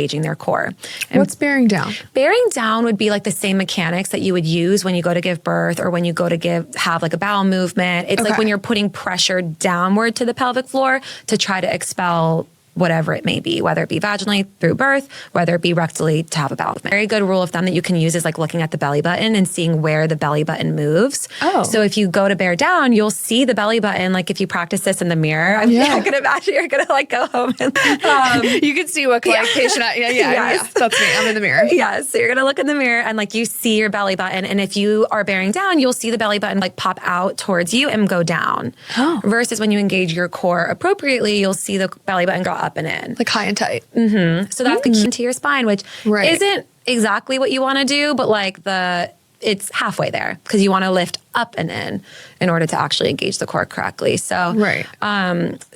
engaging their core. And what's bearing down? bearing down would be like the same mechanics that you would use when you go to give birth or when you go to have like a bowel movement. It's like when you're putting pressure downward to the pelvic floor to try to expel whatever it may be, whether it be vaginally through birth, whether it be rectally to have a bowel movement. Very good rule of thumb that you can use is like looking at the belly button and seeing where the belly button moves. Oh. So if you go to bear down, you'll see the belly button. Like if you practice this in the mirror, I can imagine you're going to like go home and you can see what like patient. Yes. That's me. I'm in the mirror. Yes. So you're going to look in the mirror and like you see your belly button. And if you are bearing down, you'll see the belly button like pop out towards you and go down. Oh. Versus when you engage your core appropriately, you'll see the belly button go up and in. Like high and tight. Mm-hmm. So that's the key to your spine, which isn't exactly what you want to do, but like it's halfway there because you want to lift up and in order to actually engage the core correctly. So,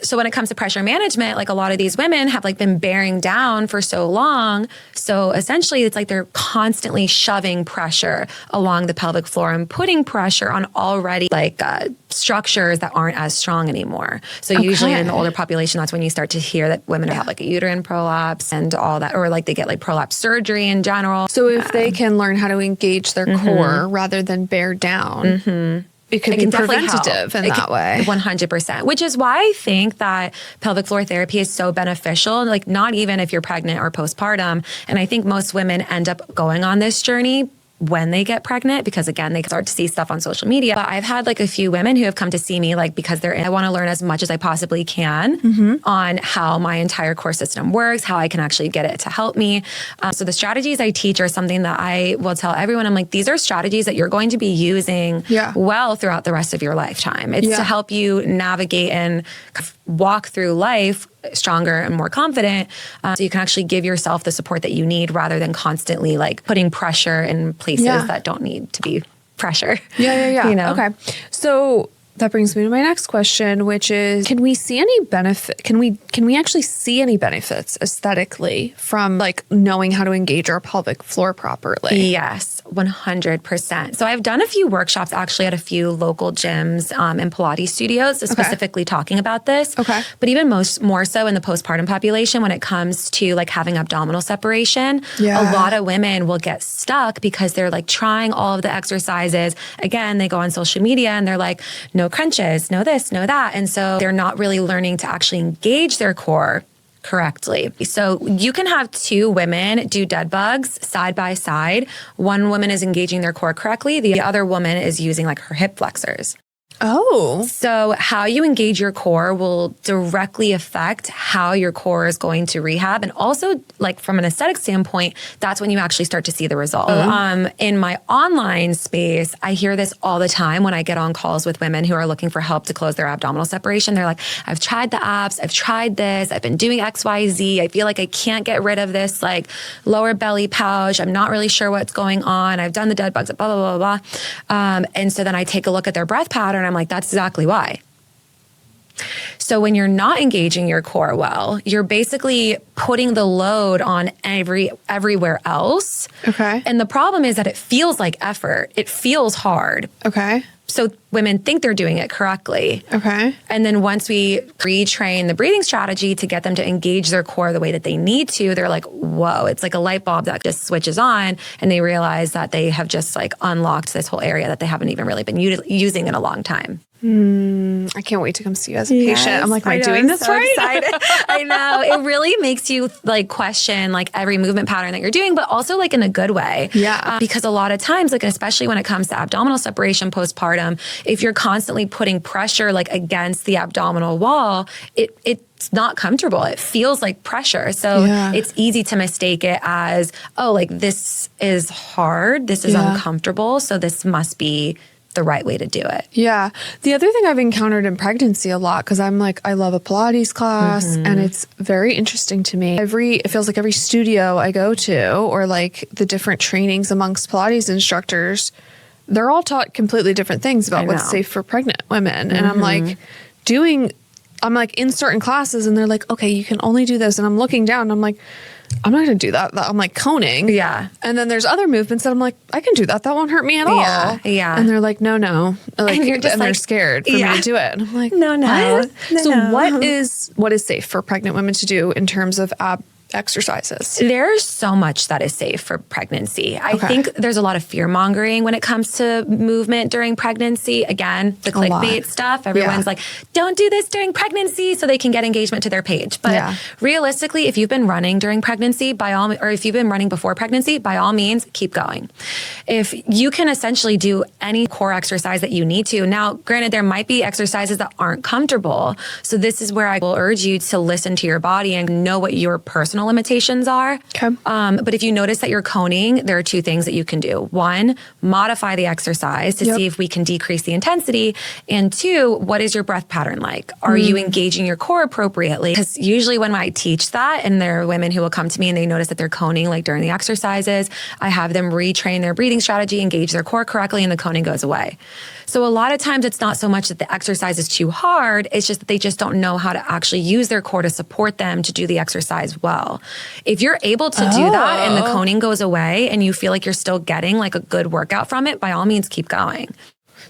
so when it comes to pressure management, like a lot of these women have like been bearing down for so long. So essentially it's like they're constantly shoving pressure along the pelvic floor and putting pressure on already like structures that aren't as strong anymore. So usually in the older population, that's when you start to hear that women have like a uterine prolapse and all that, or like they get like prolapse surgery in general. So if they can learn how to engage their core rather than bear down, it could be preventative in that way. 100%, which is why I think that pelvic floor therapy is so beneficial, like not even if you're pregnant or postpartum. And I think most women end up going on this journey when they get pregnant, because again, they start to see stuff on social media. But I've had like a few women who have come to see me like because I want to learn as much as I possibly can on how my entire core system works, how I can actually get it to help me. So the strategies I teach are something that I will tell everyone. I'm like, these are strategies that you're going to be using well throughout the rest of your lifetime. It's to help you navigate and walk through life stronger and more confident, so you can actually give yourself the support that you need rather than constantly like putting pressure in places that don't need to be pressure. You know? Okay. So that brings me to my next question, which is, can we see any benefit? Can we actually see any benefits aesthetically from like knowing how to engage our pelvic floor properly? Yes, 100%. So I've done a few workshops actually at a few local gyms and Pilates studios specifically talking about this. But even more so in the postpartum population when it comes to like having abdominal separation, a lot of women will get stuck because they're like trying all of the exercises. Again, they go on social media and they're like, no crunches, no this, no that. And so they're not really learning to actually engage their core correctly. So you can have two women do dead bugs side by side. One woman is engaging their core correctly. The other woman is using like her hip flexors. Oh. So how you engage your core will directly affect how your core is going to rehab. And also like from an aesthetic standpoint, that's when you actually start to see the result. In my online space, I hear this all the time when I get on calls with women who are looking for help to close their abdominal separation. They're like, I've tried the apps, I've tried this, I've been doing XYZ. I feel like I can't get rid of this like lower belly pouch. I'm not really sure what's going on. I've done the dead bugs, blah, blah, blah, blah. And so then I take a look at their breath pattern. I'm like, that's exactly why. So when you're not engaging your core well, you're basically putting the load on everywhere else. And the problem is that it feels like effort. It feels hard. So women think they're doing it correctly. And then once we retrain the breathing strategy to get them to engage their core the way that they need to, they're like, whoa, it's like a light bulb that just switches on. And they realize that they have just like unlocked this whole area that they haven't even really been using in a long time. I can't wait to come see you as a patient. I'm like, am I doing this right? Excited. I know. It really makes you like question like every movement pattern that you're doing, but also like in a good way. Because a lot of times, like especially when it comes to abdominal separation postpartum, if you're constantly putting pressure like against the abdominal wall, it's not comfortable. It feels like pressure. So it's easy to mistake it as, oh, like this is hard. This is uncomfortable. So this must be the right way to do it. The other thing I've encountered in pregnancy a lot, because I'm like, I love a Pilates class and it's very interesting to me. It feels like every studio I go to or like the different trainings amongst Pilates instructors, they're all taught completely different things about what's safe for pregnant women. And I'm like in certain classes and they're like, okay, you can only do this. And I'm looking down and I'm like, I'm not going to do that. I'm like coning. And then there's other movements that I'm like, I can do that. That won't hurt me at all. And they're like, no. Like, and, they're scared for me to do it. And I'm like, no. So what is safe for pregnant women to do in terms of exercises? There's so much that is safe for pregnancy. I think there's a lot of fear mongering when it comes to movement during pregnancy. Again, the clickbait stuff. Everyone's like, don't do this during pregnancy so they can get engagement to their page. But realistically, if you've been running during pregnancy, or if you've been running before pregnancy, by all means, keep going. If you can essentially do any core exercise that you need to. Now, granted, there might be exercises that aren't comfortable. So this is where I will urge you to listen to your body and know what your personal limitations are. Okay. But if you notice that you're coning, there are two things that you can do. One, modify the exercise to see if we can decrease the intensity. And two, what is your breath pattern like? Are you engaging your core appropriately? Because usually when I teach that, and there are women who will come to me and they notice that they're coning like during the exercises, I have them retrain their breathing strategy, engage their core correctly, and the coning goes away. So a lot of times it's not so much that the exercise is too hard, it's just that they just don't know how to actually use their core to support them to do the exercise well. If you're able to do that and the coning goes away and you feel like you're still getting like a good workout from it, by all means, keep going.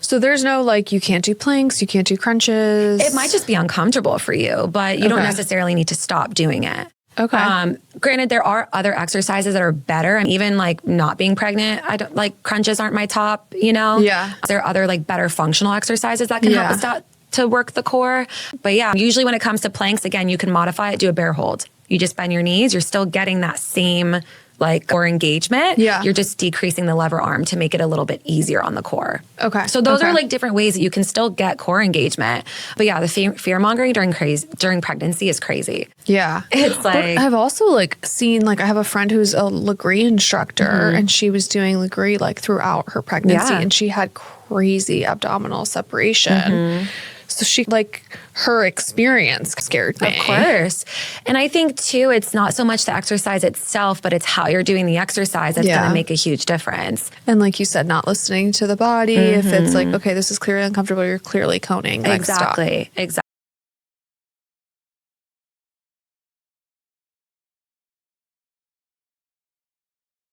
So there's no like, you can't do planks, you can't do crunches. It might just be uncomfortable for you, but you don't necessarily need to stop doing it. Okay. Granted, there are other exercises that are better. And even like not being pregnant, I don't like crunches aren't my top, you know? Yeah. There are other like better functional exercises that can help us out to work the core. But yeah, usually when it comes to planks, again, you can modify it, do a bear hold. You just bend your knees, you're still getting that same like core engagement. Yeah. You're just decreasing the lever arm to make it a little bit easier on the core. Okay. So those are like different ways that you can still get core engagement. But yeah, the fear mongering during pregnancy is crazy. Yeah. It's like, I've also like seen, like I have a friend who's a Legree instructor and she was doing Legree like throughout her pregnancy and she had crazy abdominal separation. So she like her experience scared me. Of course. And I think too, it's not so much the exercise itself, but it's how you're doing the exercise that's going to make a huge difference. And like you said, not listening to the body. If it's like, okay, this is clearly uncomfortable, you're clearly coning. Like, Exactly. stop.